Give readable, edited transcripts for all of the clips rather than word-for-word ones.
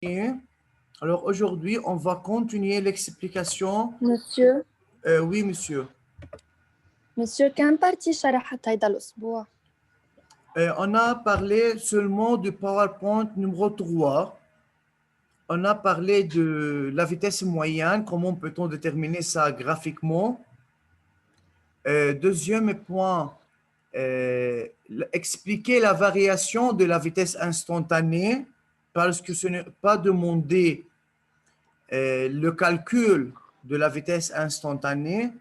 Alors aujourd'hui, on va continuer l'explication. Monsieur, Oui, monsieur. كم بارتي شرحت هيدا الأسبوع؟ On a parlé seulement du PowerPoint numéro 3. On a parlé de la vitesse moyenne, comment peut-on déterminer ça graphiquement. Deuxième point, expliquer la variation de la vitesse instantanée parce que ce n'est pas demandé le calcul de la vitesse instantanée.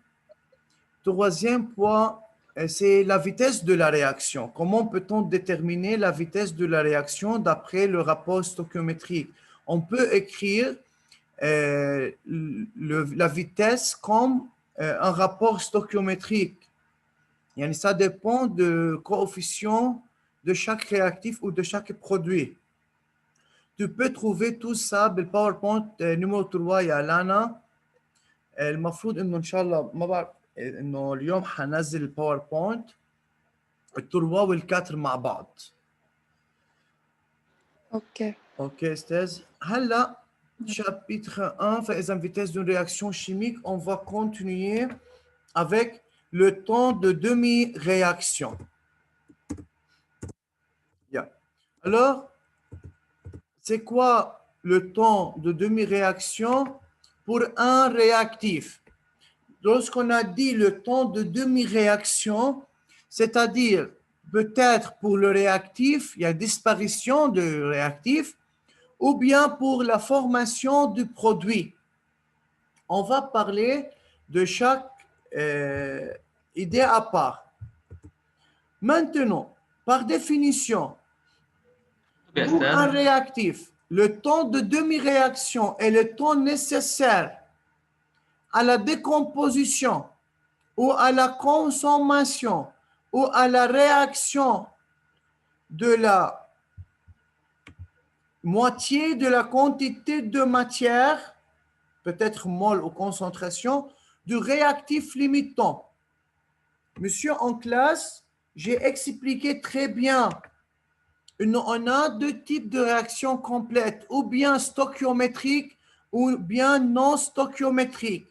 Troisième point, c'est la vitesse de la réaction. Comment peut-on déterminer la vitesse de la réaction d'après le rapport stoichiométrique? On peut écrire la vitesse comme un rapport stoichiométrique. Et ça dépend du coefficient de chaque réactif ou de chaque produit. Tu peux trouver tout ça بالباوربوينت numéro 3 يا لانا. المفروض انه ان شاء الله ما بعرف انه اليوم حنزل الباوربوينت التروا والكاتر مع بعض. اوكي استاذ. هلا chapitre 1 فاذا vitesse d'une réaction chimique, on va continuer avec le temps de demi-réaction. Yeah. Alors, c'est quoi le temps de demi-réaction pour un réactif? Lorsqu'on a dit le temps de demi-réaction, c'est-à-dire peut-être pour le réactif, il y a disparition du réactif, ou bien pour la formation du produit. On va parler de chaque idée à part. Maintenant, par définition, pour un réactif, le temps de demi-réaction est le temps nécessaire à la décomposition ou à la consommation ou à la réaction de la moitié de la quantité de matière, peut-être mol ou concentration, du réactif limitant. Monsieur, en classe, j'ai expliqué très bien. On a deux types de réactions complètes, ou bien stoichiométriques ou bien non stoichiométriques.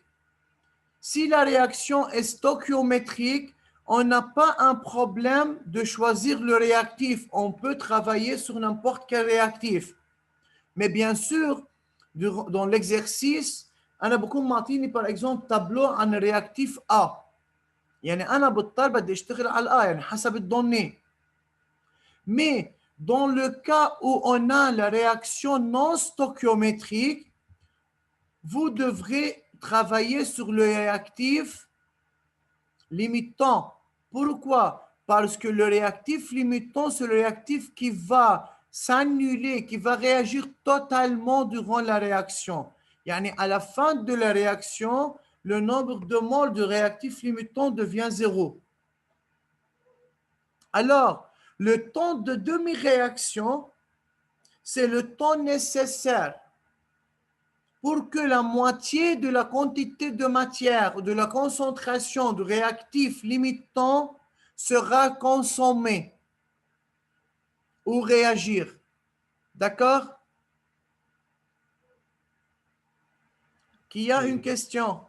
Si la réaction est stoichiométrique, on n'a pas un problème de choisir le réactif. On peut travailler sur n'importe quel réactif. Mais bien sûr, dans l'exercice, أنا بكون معطيني par exemple tableau عن réactif A. يعني أنا بضطر بدي أشتغل على A يعني حسب الدونnées. Mais dans le cas où on a la réaction non stoichiométrique, vous devrez travailler sur le réactif limitant. Pourquoi? Parce que le réactif limitant, c'est le réactif qui va s'annuler, qui va réagir totalement durant la réaction. Yani à la fin de la réaction, le nombre de moles de réactif limitant devient 0. Alors, le temps de demi-réaction, c'est le temps nécessaire pour que la moitié de la quantité de matière ou de la concentration de réactif limitant sera consommée ou réagir. D'accord? Qui a une question?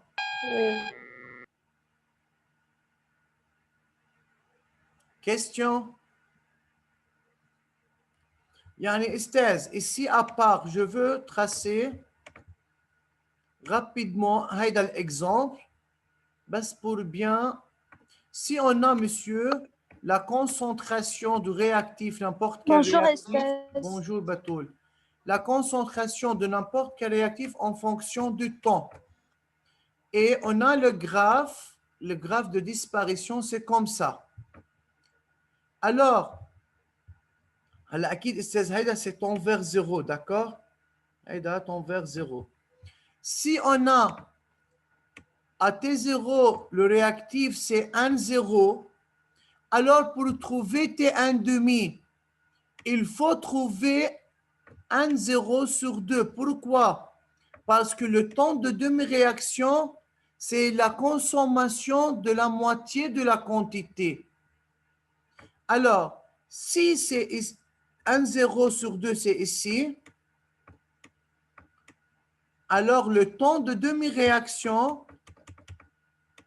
Oui. Question? Yani Esthez, ici à part, je veux tracer rapidement l'exemple, pour bien. Si on a, monsieur, la concentration du réactif, n'importe quel Bonjour, réactif. Esthez. Bonjour, Batoul. La concentration de n'importe quel réactif en fonction du temps. Et on a le graphe de disparition, c'est comme ça. Alors, c'est ton vers 0, d'accord? Ton vers 0. Si on a à T0, le réactif, c'est 1,0, alors pour trouver T1,5, il faut trouver 1,0 sur 2. Pourquoi? Parce que le temps de demi-réaction, c'est la consommation de la moitié de la quantité. Alors, si c'est 1,0 sur 2, c'est ici. Alors, le temps de demi-réaction,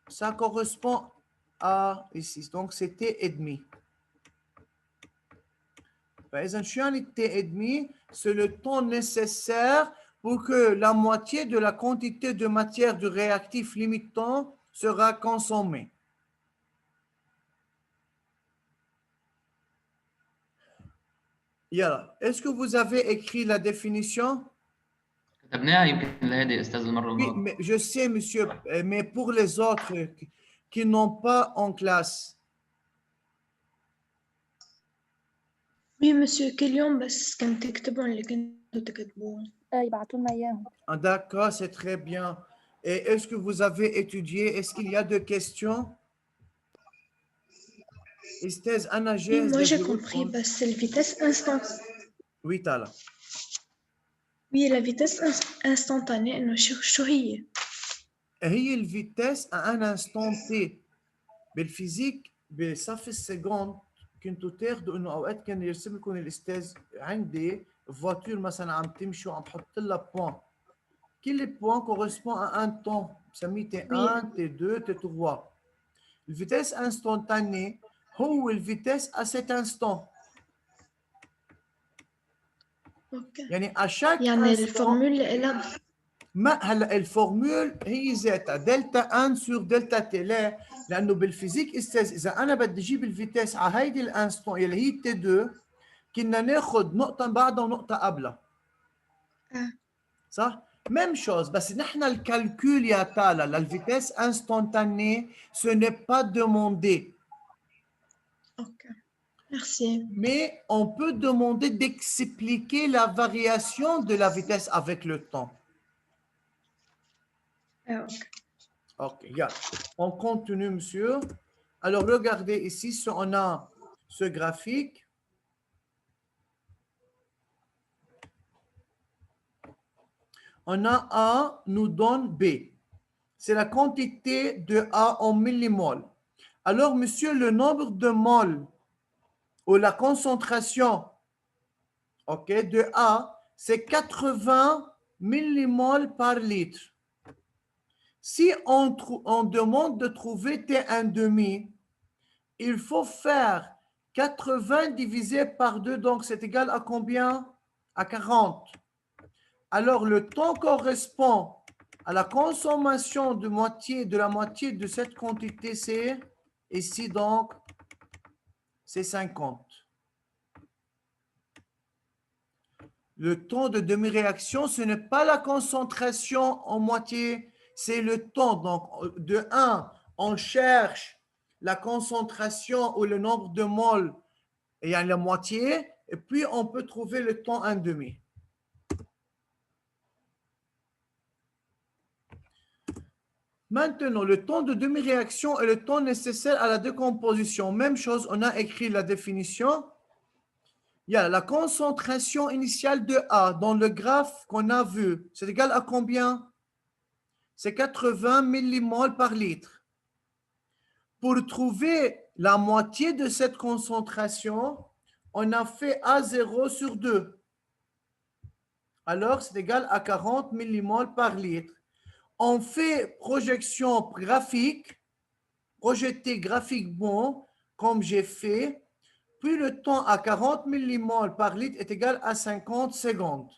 ça correspond à ici. Donc, c'est T et demi. فإذا شو يعني T et demi? C'est le temps nécessaire pour que la moitié de la quantité de matière du réactif limitant sera consommée. Yala. Est-ce que vous avez écrit la définition? كتبناها يمكن لهادي استاذ المره Oui, الماضيه. mais je sais, monsieur, mais pour les autres qui n'ont pas en classe, Oui, monsieur, كل يوم بس كنت تكتبون اللي كنتوا تكتبون. يبعتوا لنا اياهم. ah, d'accord, c'est très bien. Et est-ce que vous avez étudié? Est-ce qu'il y a des questions? Esthez Anna Oui, جاهز moi j'ai de compris, répondre? بس الفيتاس Oui, Tala. Oui, la vitesse instantanée إنه شو هي؟ هي الفيتاس à un instant T. بالفيزيك بصف السكوند كنتوا تاخذوا انه اوقات كان يرسم لكم الاستاذ عندي فواتور مثلا عم تمشي وعم تحط لها بوان. كل بوان correspond à un temps. بسميه تي 1 تي 2 تي 3. الفيتاس انستونتاني هو الفيتاس à cet instant. أوكي. يعني à chaque يعني instant الفورمول لها ما هلا الفورمول هي ذاتها دلتا 1 سور دلتا تي. لا، لانه بالفيزيك استاذ اذا انا بدي اجيب الفيتاس على هيدي الانستون اللي هي تي 2 كنا ناخذ نقطه بعدها ونقطه قبلها. صح؟ ميم شوز، بس نحن الكالكول يا تالا للفيتاس انستونتاني سو ني با دوموندي. أوكي. Merci. Mais on peut demander d'expliquer la variation de la vitesse avec le temps. Ok. Ok, yeah. On continue, monsieur. Alors, regardez ici, on a ce graphique. On a A nous donne B. C'est la quantité de A en millimoles. Alors, monsieur, le nombre de moles ou la concentration de A, c'est 80 millimoles par litre. Si on demande de trouver T1,5, il faut faire 80 divisé par 2, donc c'est égal à combien? À 40. Alors, le temps correspond à la consommation de la moitié de cette quantité, c'est ici, donc, c'est 50. Le temps de demi-réaction, ce n'est pas la concentration en moitié, c'est le temps. Donc, de 1, on cherche la concentration ou le nombre de moles ayant la moitié, et puis on peut trouver le temps 1,5. Maintenant, le temps de demi-réaction est le temps nécessaire à la décomposition. Même chose, on a écrit la définition. Il y a la concentration initiale de A dans le graphe qu'on a vu. C'est égal à combien? C'est 80 millimoles par litre. Pour trouver la moitié de cette concentration, on a fait A0 sur 2. Alors, c'est égal à 40 millimoles par litre. On fait projection graphique, projeté graphiquement, comme j'ai fait, puis le temps à 40 millimoles par litre est égal à 50 secondes.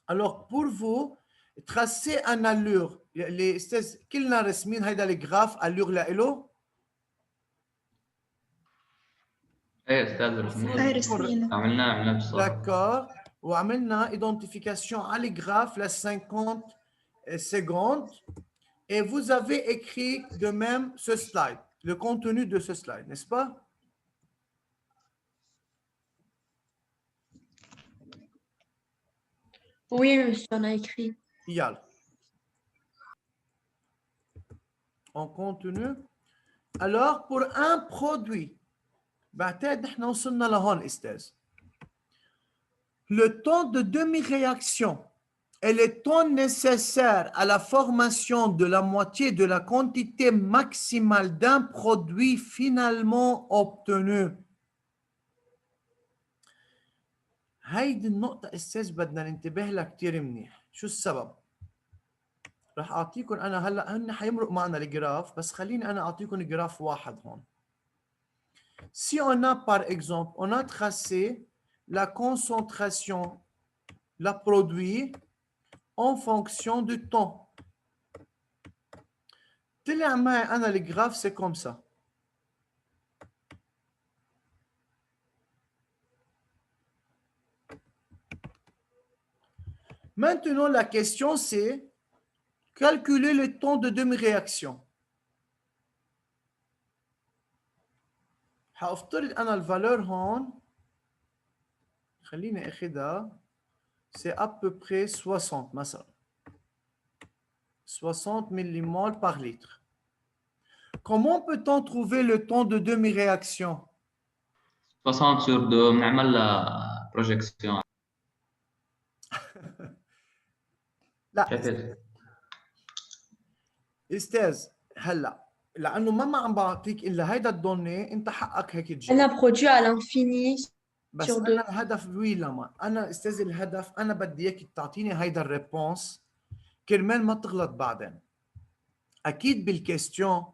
Alors, pour vous, tracez une allure. كلنا رسمين هيدا الجراف allure لإله. ايه استاذ رسميا عملناه بالصوره. D'accord. وعملنا identification على الجراف ل 50 secondes. Et vous avez écrit de même ce slide, le contenu de ce slide, n'est-ce pas? Oui, monsieur, on a écrit. Yal. On continue. Alors, pour un produit, بعتقد نحن وصلنا لهون استاذ. Le temps de demi-réaction est le temps nécessaire à la formation de la moitié de la quantité maximale d'un produit finalement obtenu. هيدي النقطة أستاذ بدنا ننتبه لها كتير منيح. شو السبب؟ رح أعطيكم أنا هلا هن حيمرق معنا الجراف، بس خليني أنا أعطيكم جراف واحد هون. Si on a par exemple, on a tracé la concentration, la produit en fonction du temps. طلع معي أنا الجراف c'est comme ça. Maintenant, la question c'est calculer le temps de demi-réaction. هافترض أنا الفالور هون خليني أخذها c'est à peu près 60 مثلا 60 millimol par litre. Comment peut-on trouver le temps de demi-réaction? 60 sur 2 بنعمل لها بروجيكسيون. لا شفت استاذ هلا لانه ما عم بعطيك الا هيدا الدوني انت حقك هيك تجيب. أنا produit à l'infini بس sur انا 2. الهدف وي لما انا استاذ الهدف انا بدي اياك تعطيني هيدا الريبونس كرمال ما تغلط بعدين. اكيد بالكيستيون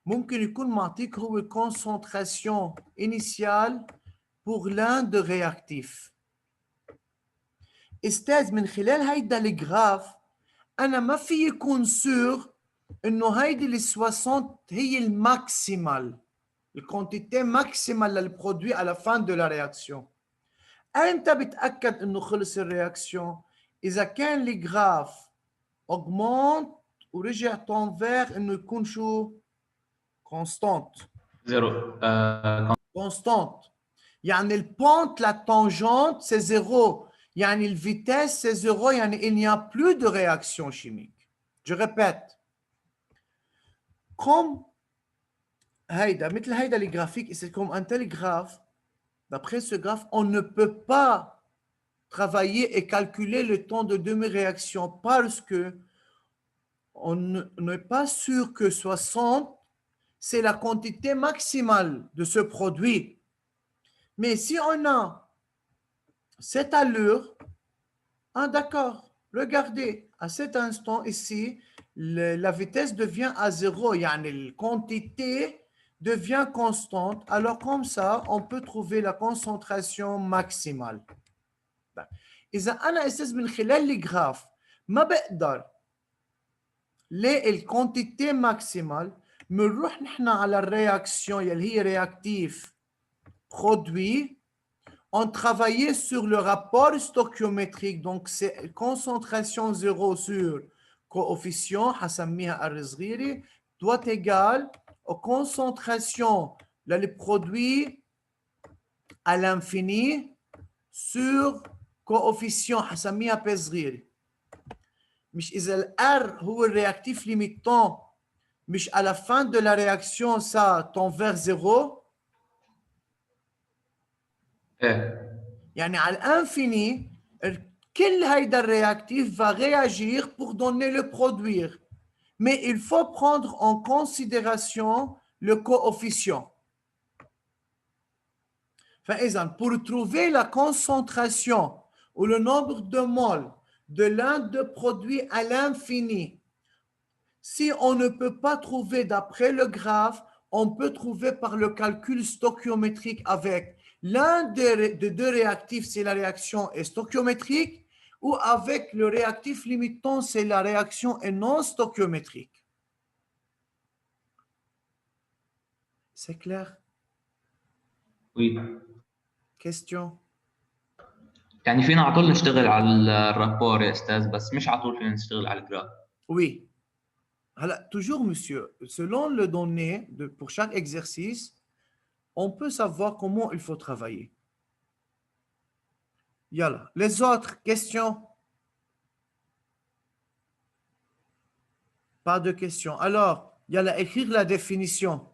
ممكن يكون معطيك هو concentration initiale pour l'un de réactif. استاذ من خلال هيدا الجراف انا ما في يكون سور انه هيدي ال 60 هي الماكسيمال الكونتيتي ماكسيمال للبرودوي على فان دو لا رياكسيون. انت بتاكد انه خلص الرياكسيون اذا كان الجراف اوغمونت ورجع تنفير انه يكون شو كونستانت زيرو كونستانت يعني البونت لا تانجونت سي زيرو يعني الفيتيس سي زيرو يعني il n'y a plus de réaction chimique. Je répète comme هيدا مثل هيدا الجرافيك c'est comme un tel graphe. D'après ce graphe, on ne peut pas travailler et calculer le temps de demi-réaction parce que on n'est pas sûr que 60 c'est la quantité maximale de ce produit. Mais si on a cette allure, ah d'accord, regardez, à cet instant ici, la vitesse devient à zéro, يعني la quantité devient constante. Alors comme ça, on peut trouver la concentration maximale. إذا أنا أساس من خلال الجراف ما بقدر لاقي الكونتيتي ماكسيمال بنروح نحن على الرياكسيون يلي هي رياكتيف برودوي. On travaillait sur le rapport stoichiométrique, donc c'est concentration 0 sur coefficient, حسميها R صغيرة, doit égal aux concentrations le produit à l'infini sur coefficient, حسميها P صغيرة. مش إذا ال R هو الرياكتيف limitant, مش à la fin de la réaction ça tend vers 0. يعني على l'infini, quel هيدا réactif va réagir pour donner le produire. Mais il faut prendre en considération le coefficient. فإذا, pour trouver la concentration ou le nombre de moles de l'un des produits à l'infini, si on ne peut pas trouver d'après le graphe, on peut trouver par le calcul stoichiométrique avec l'un des deux réactifs, c'est la réaction est stoichiométrique, ou avec le réactif limitant, c'est la réaction est non stoichiométrique. C'est clair? Oui. Question? يعني فينا على طول نشتغل على الرابور يا استاذ بس مش على طول فينا نشتغل على الجراف. Oui. Alors, toujours, monsieur, selon le donné pour chaque exercice, on peut savoir comment il faut travailler. Yalla. Les autres questions? Pas de questions. Alors, yalla, écrire la définition.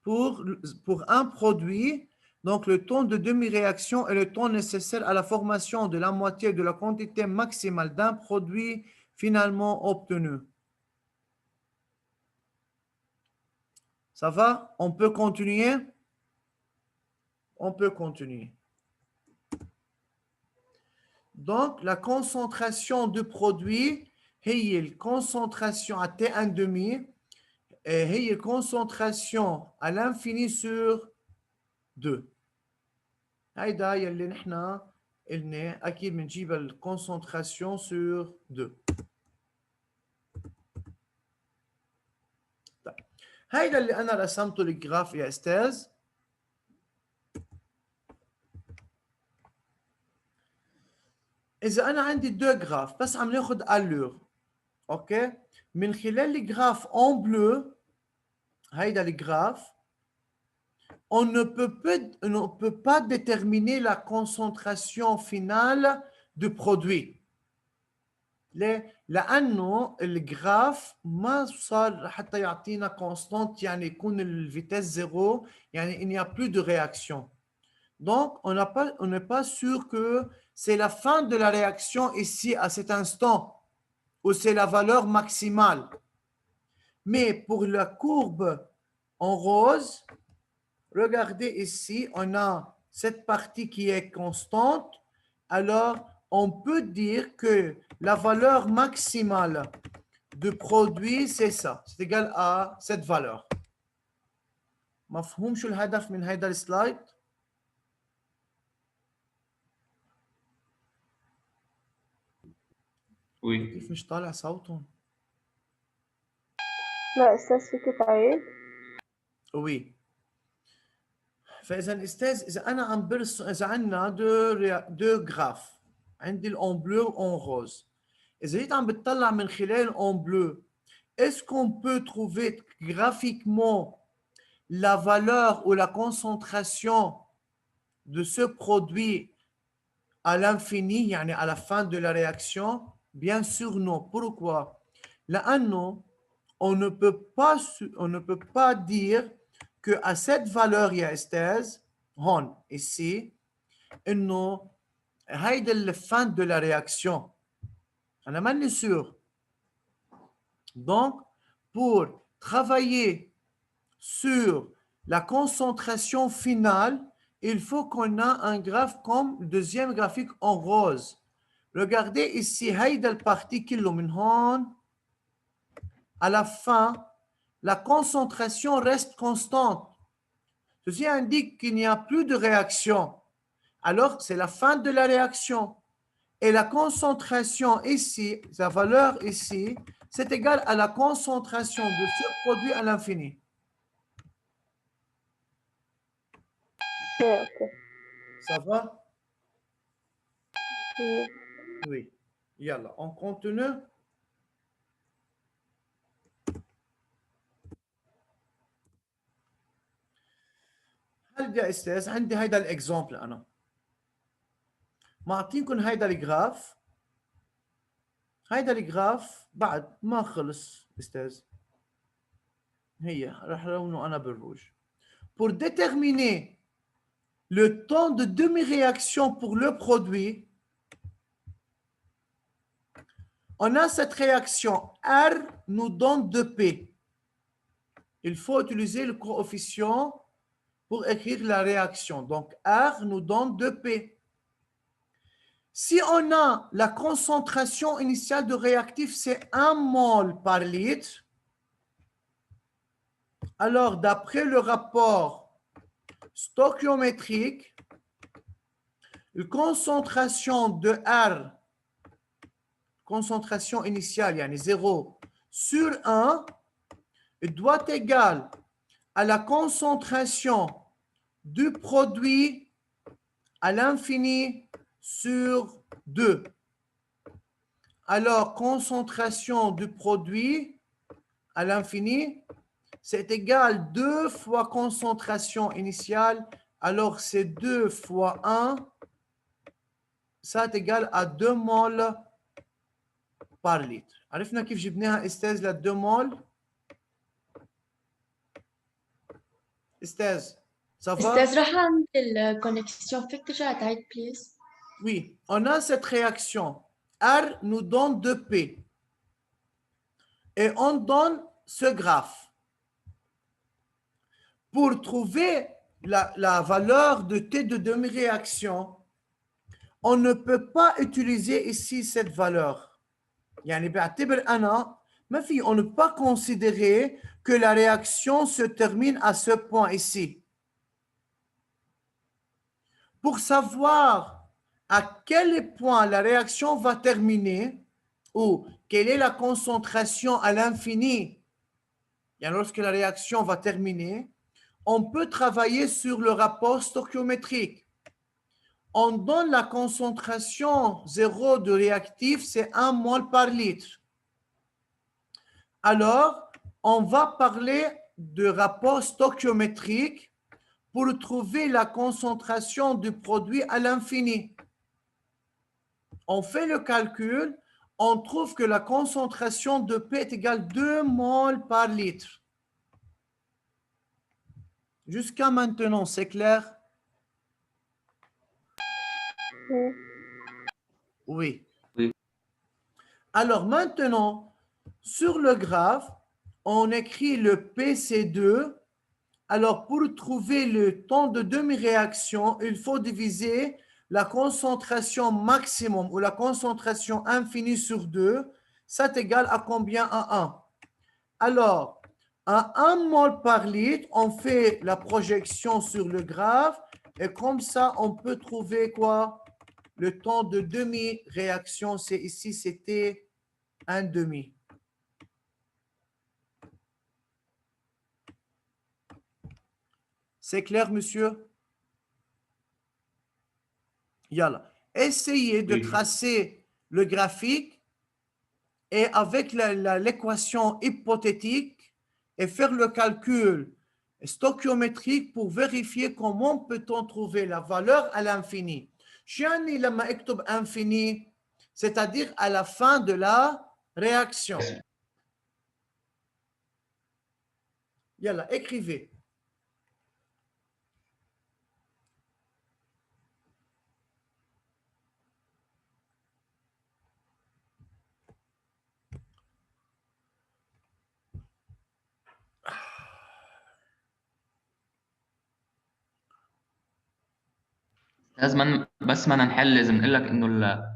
Pour un produit, donc le temps de demi-réaction est le temps nécessaire à la formation de la moitié de la quantité maximale d'un produit finalement obtenu. Ça va? On peut continuer? On peut continuer. Donc, la concentration du produit, هي الconcentration à T1,5 et هي concentration à l'infini sur 2. هيدا يلي نحن قلنا أكيد بنجيب الconcentration sur 2. طيب. هيدا اللي أنا رسمته الجراف يا أستاذ. إذا أنا عندي دو جراف بس عم ناخد allure، أوكي؟ من خلال الجراف en bleu، هيدا الجراف، on ne peut pas déterminer la concentration finale du produit. ليه؟ لأنه الجراف ما صار حتى يعطينا constante، يعني يكون الفيتيس زيرو، يعني il n'y a plus de réaction. Donc, on n'est pas sûr que c'est la fin de la réaction ici à cet instant, ou c'est la valeur maximale. Mais pour la courbe en rose, regardez ici, on a cette partie qui est constante. Alors, on peut dire que la valeur maximale du produit, c'est ça. C'est égal à cette valeur. مفهوم شو الهدف من هذا السلايد؟ وي. كيف مش طالع صوتهم؟ لا أستاذ فيك تعيد؟ وي. فإذا أستاذ، إذا أنا عم برسم، إذا عندنا دو جراف، عندي الأون بلو وأون روز، إذا جيت عم بتطلع من خلال الأون بلو، est-ce qu'on peut trouver graphiquement la valeur ou la concentration de ce produit à l'infini, يعني à la fin de la réaction? Bien sûr non. Pourquoi? لأنه on ne peut pas dire qu'à cette valeur يا أستاذ هون ici إنه هيدا la fin de la réaction. أنا ماني sûr. Donc, pour travailler sur la concentration finale, il faut qu'on ait un graphe comme le deuxième graphique en rose. Regardez ici, هيدا البارتي كله من هون à la fin, la concentration reste constante. Ceci indique qu'il n'y a plus de réaction. Alors, c'est la fin de la réaction. Et la concentration ici, sa valeur ici, c'est égal à la concentration de ce produit à l'infini. Ok. Ça va? Oui. Oui. Yalla, on continue. هل يا استاذ عندي هيدا الاكزامبل، انا معطيكم هيدا الجراف. هيدا الجراف بعد ما خلص استاذ، هي رح لونه انا بالروج. Pour déterminer le temps de demi-réaction pour le produit, on a cette réaction R nous donne 2P. Il faut utiliser le coefficient pour écrire la réaction. Donc, R nous donne 2P. Si on a la concentration initiale de réactif, c'est 1 mol par litre, alors d'après le rapport stoichiométrique, la concentration de R, concentration initiale, yani 0, sur 1, doit être égale à la concentration du produit à l'infini sur 2. Alors, concentration du produit à l'infini, c'est égal 2 fois concentration initiale. Alors, c'est 2 fois 1. Ça est égal à 2 moles par litre. عرفنا كيف جبناها استاذ ل 2 مول؟ استاذ ça va? أستاذ رح عند الكونكسيون، فيك ترجع تعيد بليز؟ Oui, on a cette réaction. R nous donne 2P. Et on donne ce graphe. Pour trouver la valeur de T de demi-réaction, on ne peut pas utiliser ici cette valeur. يعني بعتبر أنا ما في, on ne peut pas considérer que la réaction se termine à ce point ici. Pour savoir à quel point la réaction va terminer ou quelle est la concentration à l'infini lorsque la réaction va terminer, on peut travailler sur le rapport stoichiométrique. On donne la concentration zéro de réactif, c'est 1 mol par litre. Alors, on va parler de rapport stoichiométrique pour trouver la concentration du produit à l'infini. On fait le calcul, on trouve que la concentration de P est égale 2 mol par litre. Jusqu'à maintenant, c'est clair? Oui. Oui. Oui. Alors maintenant, sur le graphe, on écrit le PC2. Alors, pour trouver le temps de demi-réaction, il faut diviser la concentration maximum ou la concentration infinie sur 2. Ça est égal à combien? À 1. Alors, à 1 mol par litre, on fait la projection sur le graphe et comme ça, on peut trouver quoi? Le temps de demi-réaction, c'est ici, c'était 1 demi. C'est clair, monsieur? Yalla. Essayez de Oui. tracer le graphique et avec l'équation hypothétique et faire le calcul stoichiométrique pour vérifier comment peut-on trouver la valeur à l'infini. شيعني لما اكتب infini, c'est-à-dire à la fin de la réaction. Yalla, écrivez. لازم بس ما نحل لازم نقول لك انه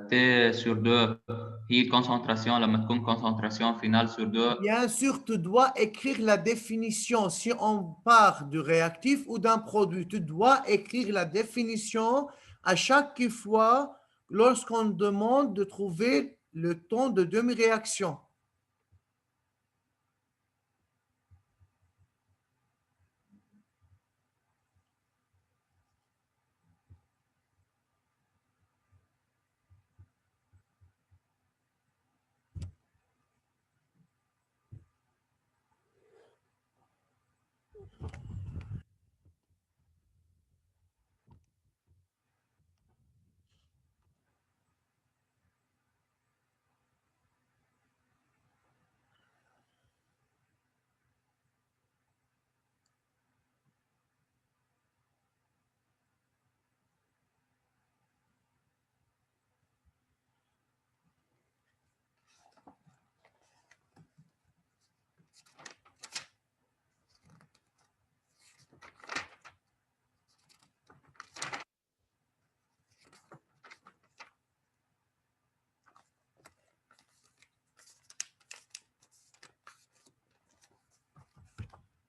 تي سور 2 هي الكونسنتراسيون لما تكون كونسنتراسيون فينال سور 2. Bien sûr, tu dois écrire la définition. Si on part du réactif ou d'un produit, tu dois écrire la définition à chaque fois lorsqu'on demande de trouver le temps de demi-réaction.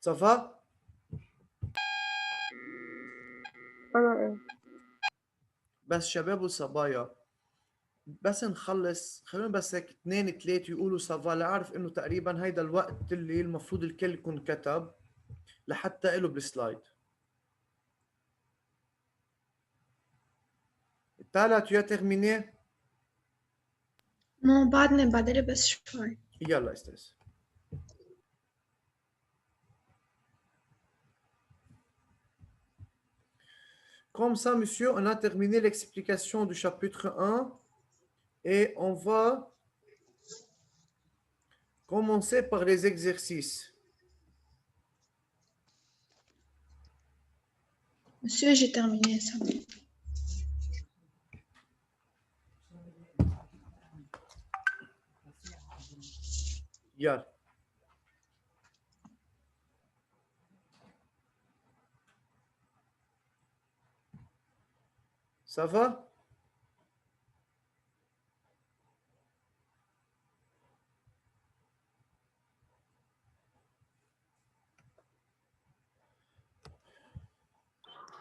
Ça va? بس شباب وصبايا بس نخلص خلونا بس هيك 2 3 يقولوا سافا لأعرف انه تقريبا هيدا الوقت اللي المفروض الكل يكون كتب لحتى له بالسلايد. Tala, tu as terminé? Non, بعدني بس شوي. يلا استاذ. Comme ça, monsieur, on a terminé l'explication du chapitre 1 et on va commencer par les exercices. Monsieur, j'ai terminé ça. يلا. Ça va?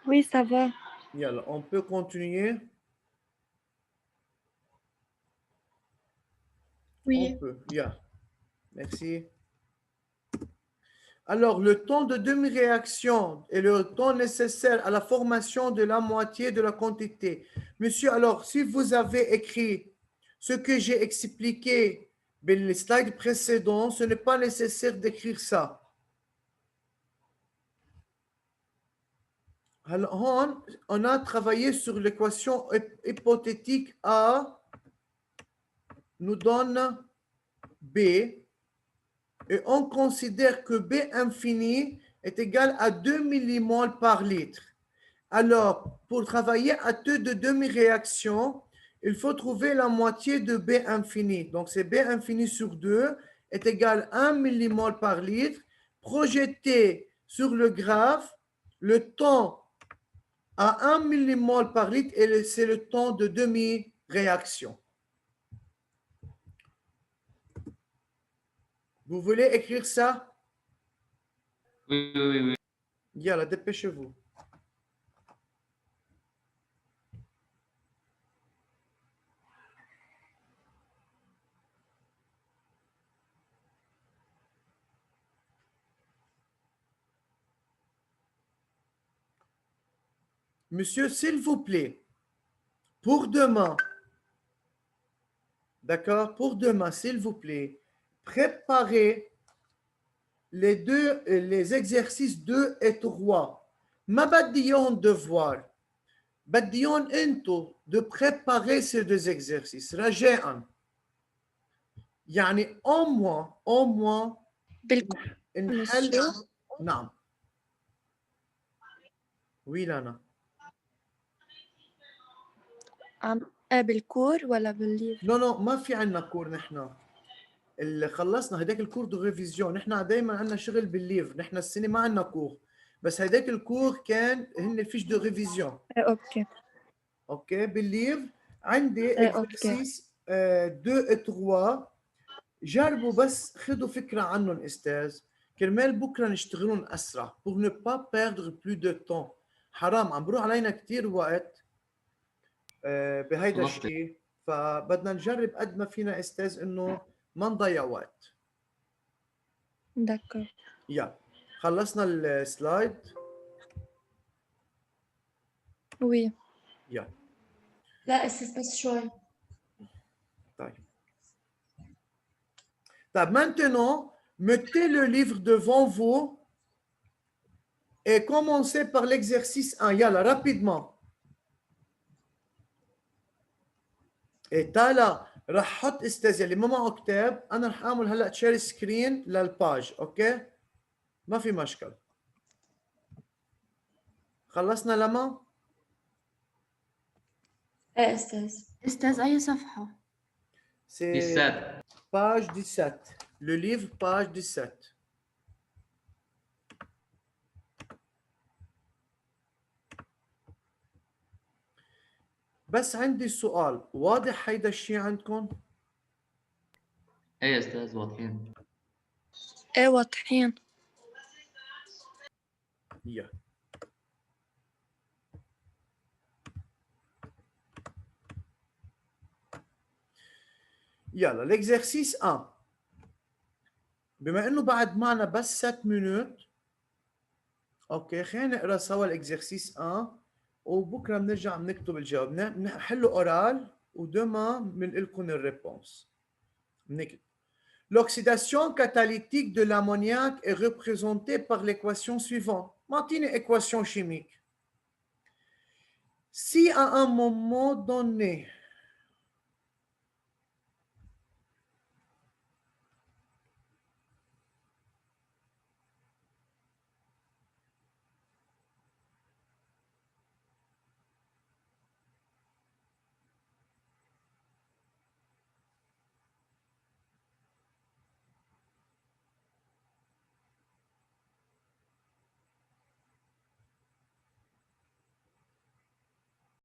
Oui, ça va. Yalla, on peut continuer? Oui. On peut, yeah. Merci. Alors, le temps de demi-réaction est le temps nécessaire à la formation de la moitié de la quantité. Monsieur, alors, si vous avez écrit ce que j'ai expliqué dans les slides précédents, ce n'est pas nécessaire d'écrire ça. Alors, on a travaillé sur l'équation hypothétique A nous donne B. Et on considère que B infini est égal à 2 millimoles par litre. Alors, pour travailler à taux de demi-réaction, il faut trouver la moitié de B infini. Donc, c'est B infini sur 2 est égal à 1 millimole par litre. Projeté sur le graphe, le temps à 1 millimole par litre, c'est le temps de demi-réaction. Vous voulez écrire ça? Oui. Yalla, dépêchez-vous. Monsieur, s'il vous plaît, pour demain, d'accord, pour demain, s'il vous plaît, préparez les exercices 2 et 3. ما بديون devoir. بديون انتو de préparer ces deux exercices. رجاء. يعني au moins بالكل نحل. monsieur. نعم. Oui, Lana. بالكور ولا بالليف؟ نو ما في عندنا كور نحن. اللي خلصنا هداك الكور دو ريفيزيون، نحن دائما عندنا شغل بالليف، نحن السنه ما عندنا كور، بس هداك الكور كان هن الفيش دو ريفيزيون. اوكي اوكي بالليف عندي اوكي اكسرسيس 2 et 3. جربوا بس خذوا فكره عنهم استاذ، كرمال بكره نشتغلون اسرع pour ne pas perdre plus de temps. حرام عم بروح علينا كثير وقت بهيدا الشيء، فبدنا نجرب قد ما فينا استاذ انه ما نضيع وقت. داكور. يا خلصنا السلايد؟ وي. يا لا أساس بس شوي. طيب. طيب maintenant, mettez le livre devant vous et commencez par l'exercice 1. يلا rapidement. Et تالا راح حط استاذ اللي ما معه كتاب، انا راح اعمل هلا شير سكرين للباج، اوكي؟ ما في مشكل. خلصنا لما؟ ايه أستاذ أي صفحة؟ C'est 17. page 17. Le livre, page 17. بس عندي سؤال، واضح هيدا الشيء عندكم؟ ايه يا استاذ واضحين. ايه واضحين. يا يلا l'exercice 1. بما انه بعد معنا بس 7 minutes، اوكي خلينا نقرا سوا الاكزرسيس 1 وبكره بنرجع بنكتب الجواب، بنحله اورال ودما بنقول لكم الريبونس. بنكتب. L'oxydation catalytique de l'ammoniac est représentée par l'équation suivante. Maintenant, équation chimique. Si à un moment donné,